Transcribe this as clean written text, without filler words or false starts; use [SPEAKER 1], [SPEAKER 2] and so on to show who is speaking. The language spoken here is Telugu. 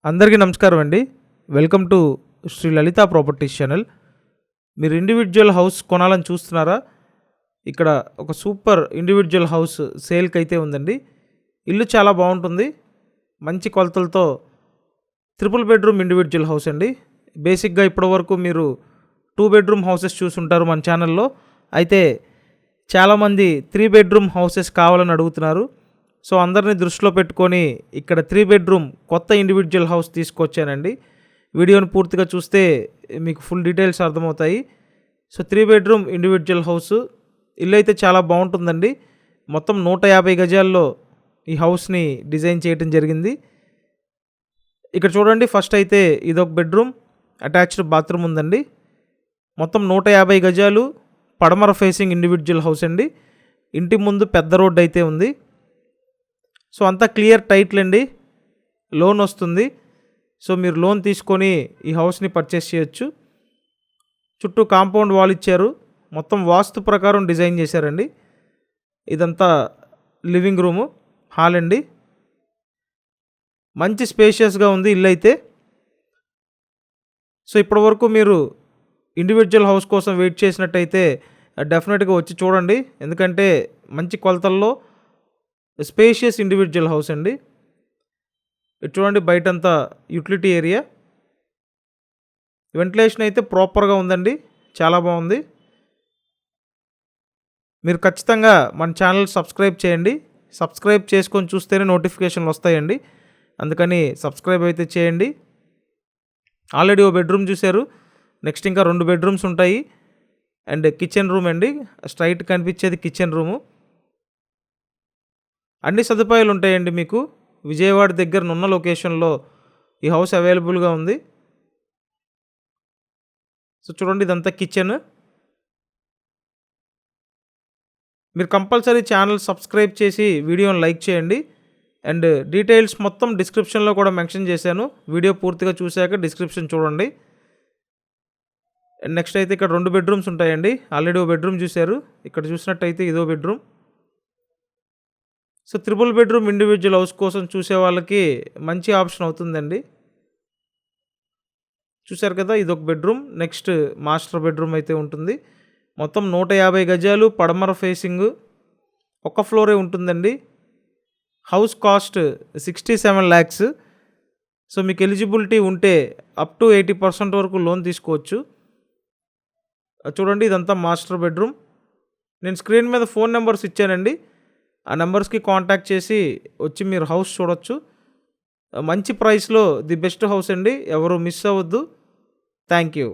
[SPEAKER 1] అందరికీ నమస్కారం అండి. Welcome to Shri Lalitha properties channel. మీరు ఇండివిజువల్ హౌస్ కొనాలని చూస్తున్నారా? ఇక్కడ ఒక సూపర్ ఇండివిజువల్ హౌస్ సేల్కి అయితే ఉందండి. ఇల్లు చాలా బాగుంటుంది, మంచి కొలతలతో ట్రిపుల్ బెడ్రూమ్ ఇండివిజువల్ హౌస్ అండి. బేసిక్గా ఇప్పటివరకు మీరు 2 బెడ్రూమ్ హౌసెస్ చూసుంటారు మన ఛానల్లో. అయితే చాలామంది 3 బెడ్రూమ్ హౌసెస్ కావాలని అడుగుతున్నారు. సో అందరినీ దృష్టిలో పెట్టుకొని ఇక్కడ 3 బెడ్రూమ్ కొత్త ఇండివిజువల్ హౌస్ తీసుకొచ్చానండి. వీడియోని పూర్తిగా చూస్తే మీకు ఫుల్ డీటెయిల్స్ అర్థమవుతాయి. సో 3 బెడ్రూమ్ ఇండివిజువల్ హౌస్ ఇల్లు అయితే చాలా బాగుంటుందండి. మొత్తం 150 గజాల్లో ఈ హౌస్ని డిజైన్ చేయడం జరిగింది. ఇక్కడ చూడండి, ఫస్ట్ అయితే ఇదొక బెడ్రూమ్, అటాచ్డ్ బాత్రూమ్ ఉందండి. మొత్తం 150 గజాలు పడమర ఫేసింగ్ ఇండివిజువల్ హౌస్ అండి. ఇంటి ముందు పెద్ద రోడ్డు అయితే ఉంది. సో అంతా క్లియర్ టైటిల్ అండి, లోన్ వస్తుంది. సో మీరు లోన్ తీసుకొని ఈ హౌస్ని పర్చేస్ చేయొచ్చు. చుట్టూ కాంపౌండ్ వాల్ ఇచ్చారు, మొత్తం వాస్తు ప్రకారం డిజైన్ చేశారండి. ఇదంతా లివింగ్ రూము, హాల్ అండి. మంచి స్పేషియస్గా ఉంది ఇల్లు అయితే. సో ఇప్పటివరకు మీరు ఇండివిజువల్ హౌస్ కోసం వెయిట్ చేసినట్టయితే డెఫినెట్గా వచ్చి చూడండి, ఎందుకంటే మంచి కొలతల్లో స్పేషియస్ ఇండివిజువల్ హౌస్ అండి. ఇటు చూడండి, బయటంతా యూటిలిటీ ఏరియా, వెంటిలేషన్ అయితే ప్రాపర్గా ఉందండి, చాలా బాగుంది. మీరు ఖచ్చితంగా మన ఛానల్ సబ్స్క్రైబ్ చేయండి. సబ్స్క్రైబ్ చేసుకొని చూస్తేనే నోటిఫికేషన్లు వస్తాయండి, అందుకని సబ్స్క్రైబ్ అయితే చేయండి. ఆల్రెడీ ఓ బెడ్రూమ్ చూశారు, నెక్స్ట్ ఇంకా 2 బెడ్రూమ్స్ ఉంటాయి. అండ్ కిచెన్ రూమ్ అండి, స్ట్రైట్ కనిపించేది కిచెన్ రూము. అన్ని సదుపాయాలు ఉంటాయండి మీకు. విజయవాడ దగ్గర ఉన్న లొకేషన్లో ఈ హౌస్ అవైలబుల్గా ఉంది. సో చూడండి, ఇదంతా కిచెన్. మీరు కంపల్సరీ ఛానల్ సబ్స్క్రైబ్ చేసి వీడియోని లైక్ చేయండి. అండ్ డీటెయిల్స్ మొత్తం డిస్క్రిప్షన్లో కూడా మెన్షన్ చేశాను, వీడియో పూర్తిగా చూశాక డిస్క్రిప్షన్ చూడండి. అండ్ నెక్స్ట్ అయితే ఇక్కడ 2 బెడ్రూమ్స్ ఉంటాయండి. ఆల్రెడీ ఓ బెడ్రూమ్ చూశారు, ఇక్కడ చూసినట్టయితే ఇదో bedroom. So 3 bedroom individual house కోసం చూసే వాళ్ళకి మంచి ఆప్షన్ అవుతుందండి. చూశారు కదా, ఇదొక బెడ్రూమ్. నెక్స్ట్ మాస్టర్ బెడ్రూమ్ అయితే ఉంటుంది. మొత్తం 150 గజాలు పడమర ఫేసింగ్, ఒక ఫ్లోరే ఉంటుందండి. House cost 67 lakhs. సో మీకు ఎలిజిబిలిటీ ఉంటే అప్ టు 80% వరకు లోన్ తీసుకోవచ్చు. చూడండి, ఇదంతా మాస్టర్ బెడ్రూమ్. నేను స్క్రీన్ మీద ఫోన్ నెంబర్స్ ఇచ్చానండి, ఆ నెంబర్స్కి కాంటాక్ట్ చేసి వచ్చి మీరు హౌస్ చూడొచ్చు. మంచి ప్రైస్లో ది బెస్ట్ హౌస్ అండి, ఎవరు మిస్ అవ్వద్దు. Thank you.